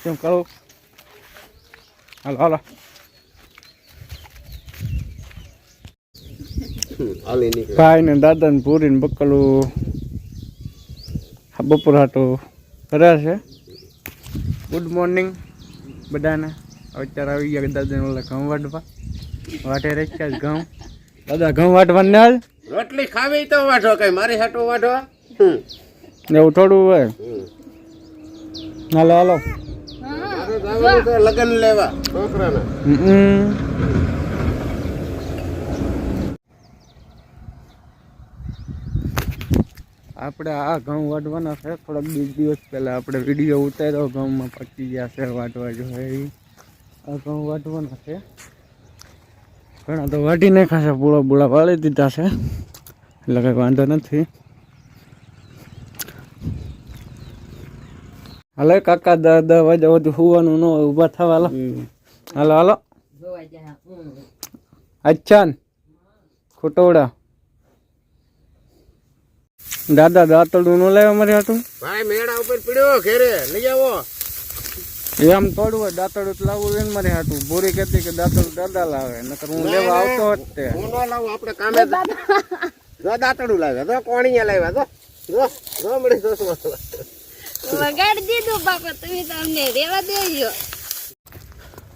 કેમ કરું? હાલો હાલો ભાઈ ને દાદા ને પૂરી ને બકલું બપોર હાટું કરે છે. ગુડ મોર્નિંગ બધાને. અત્યારે આવી ગયા દાદા ઓલા ઘઉં વાટવા વાટે રાખ્યા ઘઉં. દાદા ઘઉં વાટવા ને રોટલી ખાવી તો વાઢો કઈ મારી હાટું વાઢો એવું થોડું હોય. હાલો હાલો લગન લેવા છોકરાના. આપણે આ ઘઉં વાટવાના છે. થોડાક દિવસ પહેલા આપણે વિડીયો ઉતાર્યો ઘઉંમાં પકી ગયા છે વાટવા જો એ આ ઘઉં વાટવાના છે. ઘણા તો વાટી નાખ્યા છે, પૂળા બુળા વાળી દીધા છે એટલે કંઈ વાંધો નથી. હાલો કાકા 10 વાગ્યા સુધી સુવાનું ન હોય, ઊભા થવા. હાલો હાલો હાલો અચ્છા ખોટોડા દાદા દાંતડું ન લાવ્યા મારે હાટું. ભાઈ મેળા ઉપર પીડ્યો ઘેરે લઈ આવો. એમ થોડું હોય, દાંતડું તો લાવવું હોય ને મારે હાટું. ભૂરી કહેતી કે દાંતડું દાદા લાવે, નકર હું લેવા આવતો જ તે. હું ન લાવું, આપણે કામે જો દાંતડું લાવ્યા તો કોણીયા લાવ્યા તો જો જો મળી જો વગાડી દીધું બાપા, તમે તો અમને રેવા દેજો.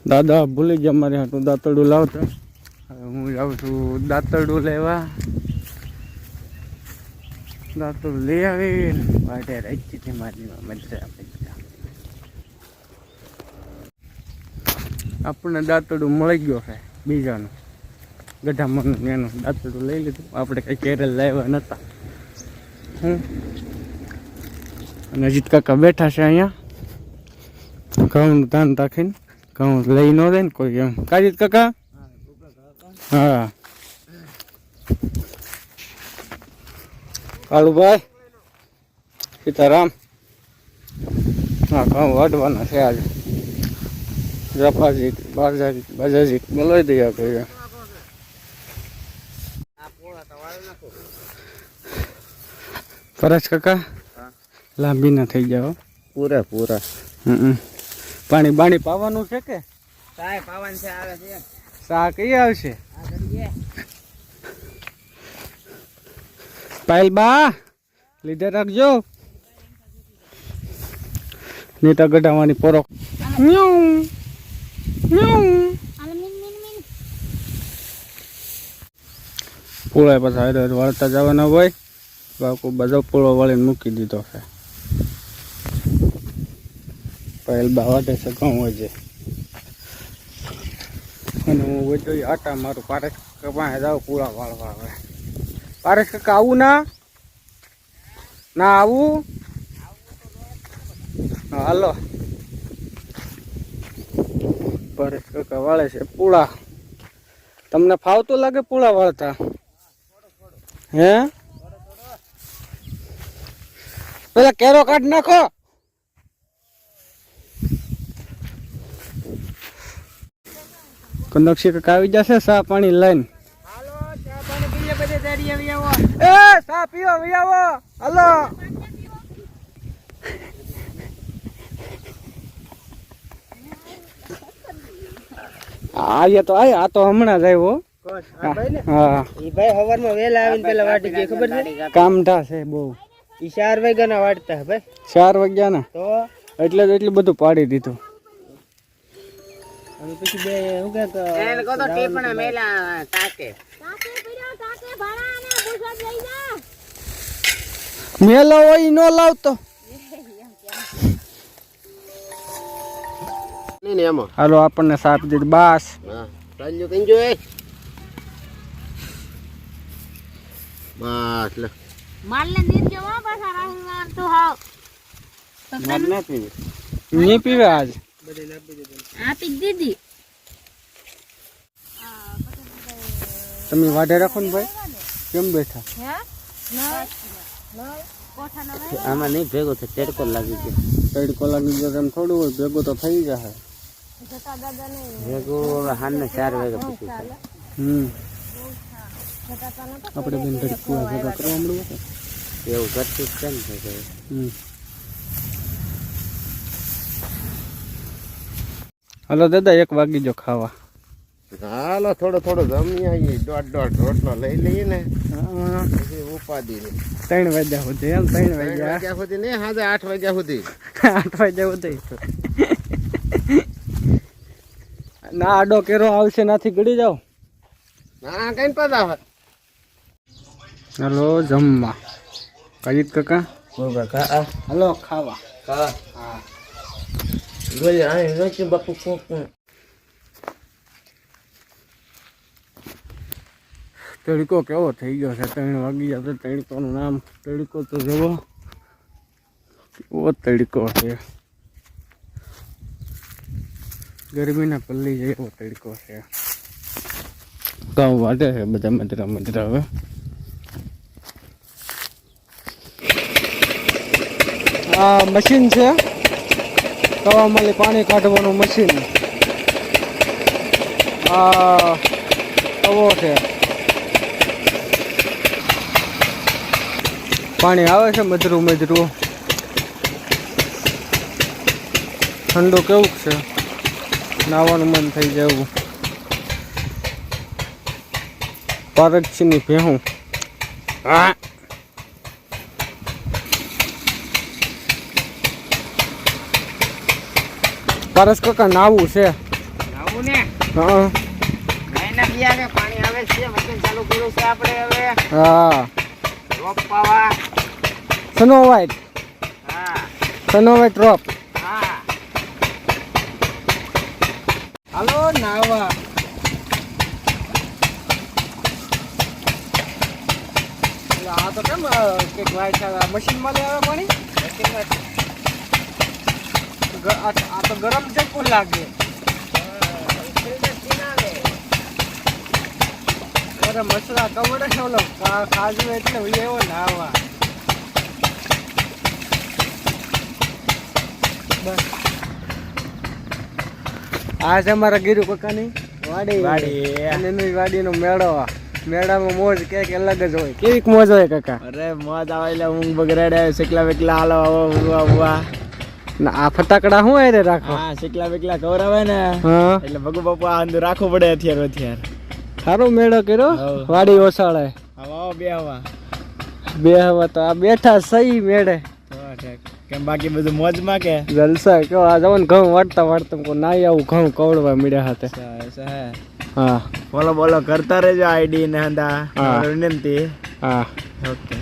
દાદા ભૂલી ગયા મારે હાટું દાંતડું લાવતા. હવે હું જાઉં છું દાંતડું લેવા. દાંતડું લઈ આવી વાટે રાખી હતી મારી મજા. આપણને દાંતડું મળી ગયો છે બીજાનું, ગઢામાં એનું દાંતડું લઈ લીધું. આપણે કઈ કેરેલ લાવ્યા નતા. અને અજીત કાકા બેઠા છે અહીંયા ઘઉંનું ધાન રાખીને. ઘઉં લઈ ન દે ને કોઈ એમ. કાજીત કાકા હા કાળુભાઈ સીતારામ. હા ઘઉં વાઢવાના છે આજે. જપાજી બાજાજી બોલાવી દઈએ કહીએ. પરેશ કાકા લાંબી ના થઈ જાવ પૂરા પૂરા. પાણી બાણી પાવાનું છે કે સાહેબ પાવન છે આવે છે. સા કઈ આવશે પાયલ બા લીધે રાખજો. નીતા ગઢાવાની પોરો પૂળા પાછા વળતા જવાના હોય. બાપુ બધો પૂળો વાળીને મૂકી દીધો છે. પહેલ બા વાટે છે ઘઉં હોય છે. અને હું વચ્ચે આટા મારું પારેશ પાસે જાઉં પૂળા વાળવા. હવે પારેશ કાકા આવું ના આવું. હાલો પરેશ કાકા વાળે છે પૂળા. તમને ફાવતું લાગે પૂળા વાળતા? હે પેલા કેરો કાઢ નાખો. કનક્ષી કાકા આવી જશે ચા પાણી લઈને. એ ચા પીવો આવો. હાલો આ તો આ તો હમણાં જ આવ્યો. હા ઈ ભાઈ સવારમાં વેલા આવીને પેલા વાટી ગઈ ખબર છે. કામઢા છે બહુ. ઈ 4 વાગ્યાના વાટતા હે ભાઈ. 4 વાગ્યાના તો એટલે જ એટલું બધું પાડી દીધું. અને પછી બે હું કે તો એને કો તો ટીપણા મેલા તાકે પડ્યો તાકે ભાડા અને બુસા લઈ જા. મેલો હોય નો લાવતો. ને એમાં હાલો આપણને સાપ દીધ બાસ. હા ચાલ્યો કંજો એ બસ લે મારલે દીધ જો પાછા રાહુલ તો હાવ માર ના પીવે. ની પીવે આજ આપી દીધી. તમે વાઢે રાખો ને ભાઈ. કેમ બેઠા? હે નઈ કોઠા ન વે આમાં નહીં ભેગો થાય. તેડકો લાગી ગયો. તડકો લાગી ગયો એમ થોડું હોય. ભેગો તો થઈ જશે. જતા દાદા ને ભેગો હાને 4 વાગ્યા પછી થાય. આપણે બેન ઘડી પૂરા ભેગા કરવા મળવું છે. એવું કરતું જ છે ને. હાલો દાદા 1 વાગી જો ખાવા. હાલો થોડો થોડો જમી આવીએ, દોઢ રોટલો લઈ લઈએ ને હા, પછી ઉપાધિ નહીં. 3 વાગ્યા સુધી એમ 3 3 વાગ્યા વાગ્યા સુધી નહીં, સાંજે 8 વાગ્યા સુધી. 8 વાગ્યા સુધી ના આડો કેરો આવશે નાથી ગળી જાવ. ના કઈ પાછા હોય. હાલો જમવા કજીત કાકા બોલ કા હાલો ખાવા. કા હા બોલ આ રોટી બાપુ કોક તડકો કેવો થઈ ગયો છે. 3 વાગી ગયા તો તડકોનું નામ તડકો તો જવો કેવો તડકો છે. ગરમીના પલ્લી જાય એવો તડકો છે. ઘઉં વાટે છે બધા મધરા હવે. આ મશીન છે તવામાંથી પાણી કાઢવાનું મશીન. આ તવો છે, પાણી આવે છે મધરું ઠંડુ કેવું છે, નાવાનું મન થઈ જવું. પારકસીની ભેહું. હા પારસ કાકા નાવું છે. આવું ને હા ગાયના બિયા કે પાણી આવે છે, મશીન ચાલુ કર્યું છે આપણે હવે હા રોપ પાવા. સ્નો વ્હાઈટ રોપ. હા હાલો નાવા. આ તો કેમ કે મશીનમાં લે આવે પાણી. આ તો ગરમ ચક્કુ લાગે. અરે મસલા કવડે છે ઓલો ખાજુ એટલે એવો નાવા. બસ આ છે અમારા ગીરુ કાકાની વાડી અને એની વાડીનો મેળો. મેળામાં મોજ ક્યાંક અલગ જ હોય. કેવીક મોજ હોય કાકા? અરે મોજ આવે એટલે ઊંઘ બગડાડે, શેકલા વેકલા હાલો આવો ના આ ફટાકડા શું આરે રાખો? હા શેકલા વેકલા કવરાવે ને હા એટલે ભગુ બાપુ આ અંદર રાખવું પડે અત્યાર. સારો મેળો કર્યો. વાડી ઓસાળે આવો બે હવા તો આ બેઠા સહી મેળે. કેમ બાકી બધું મોજમાં કે જલસા કયો. આ જવાનું ઘઉં વાટતા નાઈ આવું ઘઉં કવડવા મળ્યા હાથે. હા બોલો કરતા રહેજો આઈડી ને હંદા વિનંતી. હા ઓકે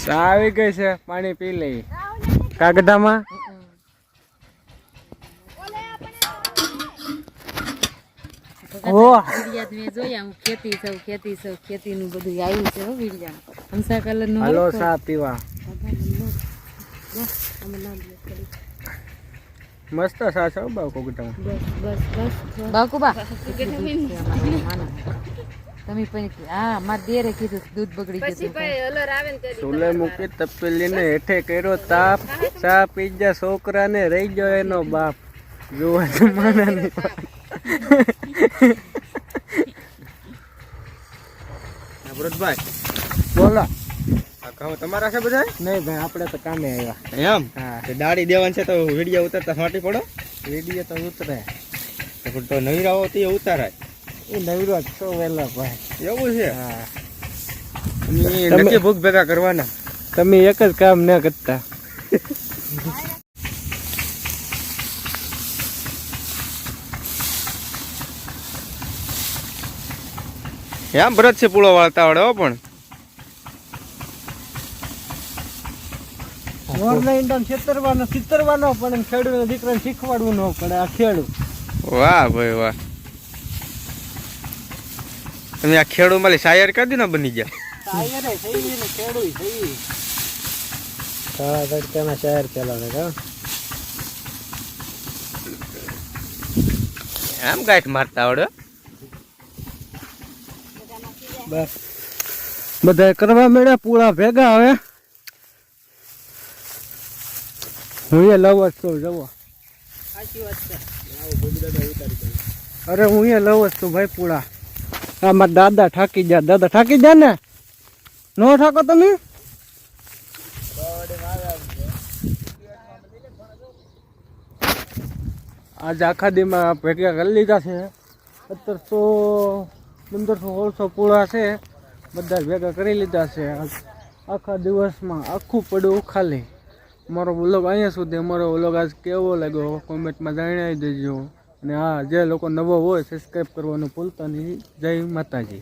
ચા આવી ગઈ છે, પાણી પી લઈ. કાગડામાં ખેતીનું બધું આવ્યું છે હંસા કલર નું. હાલો ચા પીવા. મસ્ત ચા છે બાવ કોગટામાં. બાકુબા તમે પણ હા માર દેરે કીધું દૂધ બગડી ગયું પછી અલર આવે ને ચૂલે મૂકી તપેલીને હેઠે કર્યો તાપ. ચા પી જા છોકરાને રહી ગયો એનો બાપ. જોવા જમાનાની વ્રતભાઈ બોલો. તમારા છે બધા? નહીં ભાઈ આપણે તો કામે આવ્યા. એમ હા દાડી દેવાની છે તો વિડીયો ઉતરતા ફાટી પડો. વિડીયો તો ઉતરે તો નવી રાવો તો ઉતારાય. એ નવીરો જ છો વહેલા ભાઈ. એવું છે? હા નક્કી ભૂખ ભેગા કરવાના. તમે એક જ કામ ન કરતા. એમ ભરત છે પૂળો વાળતા આવડે હો પણ. ઓનલાઈન ચિતરવાનો પણ ખેડૂત દીકરાને શીખવાડવું ન પડે. આ ખેડૂત. વાહ ભાઈ વાહ. તમે આ ખેડૂ માલી શાયર કદી ના બની ગયા? શાયર પેલા એમ ગાંઠ મારતા આવડે. બસ બધા કરવા મળ્યા પૂળા ભેગા. હવે હું એ લવ જ છું જવો. અરે હું એ લવ જ છું ભાઈ પૂળા. આ મારા દાદા ઠાકી જા ને. નો ઠાકો તમે? આજ આખા દીમાં ભેગા કરી લીધા છે 1700 1500 પૂળા છે, બધા ભેગા કરી લીધા છે. આખા દિવસમાં આખું પડ્યું ખાલી. મારો વ્લોગ અહીંયા સુધી. અમારો વ્લોગ આજ કેવો લાગ્યો કોમેન્ટમાં જણાવી દેજો. અને હા, જે લોકો નવો હોય સબસ્ક્રાઈબ કરવાનું ભૂલતા નહીં. જય માતાજી.